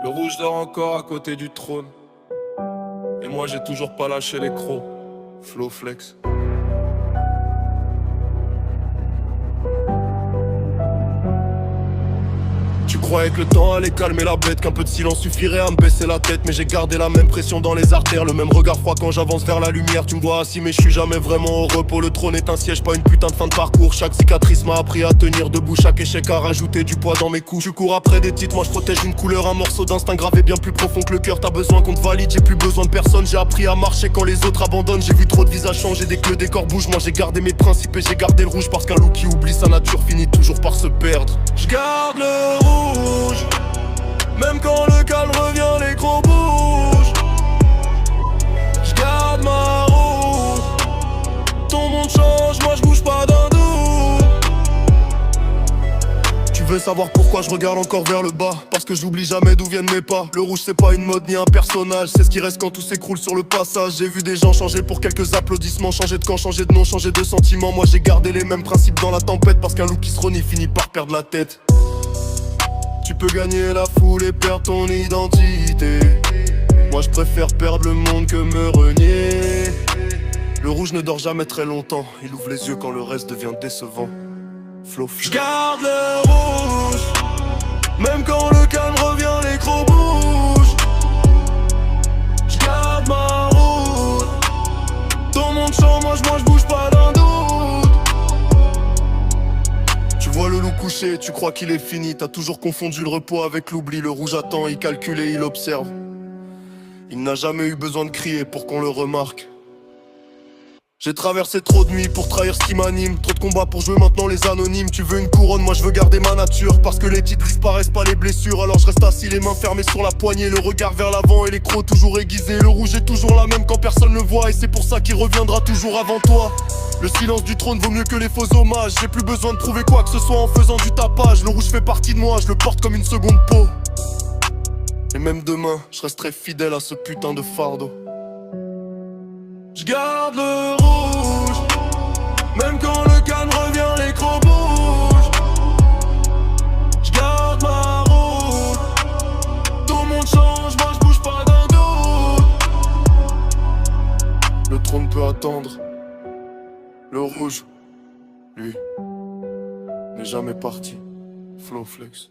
Le rouge dort encore à côté du trône. Et moi j'ai toujours pas lâché les crocs. Flow flex. Tu croyais que le temps allait calmer la bête, qu'un peu de silence suffirait à me baisser la tête. Mais j'ai gardé la même pression dans les artères, le même regard froid quand j'avance vers la lumière. Tu me vois assis mais je suis jamais vraiment au repos. Le trône est un siège, pas une putain de fin de parcours. Chaque cicatrice m'a appris à tenir debout, chaque échec a rajouté du poids dans mes coups. Tu cours après des titres, moi je protège une couleur, un morceau d'instinct gravé bien plus profond que le cœur. T'as besoin qu'on te valide, j'ai plus besoin de personne. J'ai appris à marcher quand les autres abandonnent. J'ai vu trop de visages changer dès que le décor bouge. Moi j'ai gardé mes principes et j'ai gardé le rouge, parce qu'un loup qui oublie sa nature finit toujours par se perdre. Je garde le rouge, même quand le calme revient, les gros bougent. J'garde ma roue. Ton monde change, moi je bouge pas d'un doux. Tu veux savoir pourquoi je regarde encore vers le bas? Parce que j'oublie jamais d'où viennent mes pas. Le rouge c'est pas une mode ni un personnage, c'est ce qui reste quand tout s'écroule sur le passage. J'ai vu des gens changer pour quelques applaudissements, changer de camp, changer de nom, changer de sentiment. Moi j'ai gardé les mêmes principes dans la tempête, parce qu'un loup qui se renie finit par perdre la tête. Tu peux gagner la foule et perdre ton identité. Moi je préfère perdre le monde que me renier. Le rouge ne dort jamais très longtemps, il ouvre les yeux quand le reste devient décevant. Flow. J'garde le rouge, même quand le calme revient, les crocs bougent. J'garde ma route. Ton monde change, moi je bouge pas d'un doute. Tu vois le loup couché, tu crois qu'il est fini. T'as toujours confondu le repos avec l'oubli. Le rouge attend, il calcule et il observe. Il n'a jamais eu besoin de crier pour qu'on le remarque. J'ai traversé trop de nuits pour trahir ce qui m'anime. Trop de combats pour jouer maintenant les anonymes. Tu veux une couronne, moi je veux garder ma nature. Parce que les titres disparaissent pas les blessures. Alors je reste assis les mains fermées sur la poignée. Le regard vers l'avant et les crocs toujours aiguisés. Le rouge est toujours la même quand personne le voit. Et c'est pour ça qu'il reviendra toujours avant toi. Le silence du trône vaut mieux que les faux hommages. J'ai plus besoin de prouver quoi que ce soit en faisant du tapage. Le rouge fait partie de moi, je le porte comme une seconde peau. Et même demain, je resterai fidèle à ce putain de fardeau. J'garde le rouge, même quand le calme revient, les crocs bougent. J'garde ma route. Ton monde change, moi je bouge pas d'un doute. Le trône peut attendre. Le rouge, lui, n'est jamais parti. Flow flex.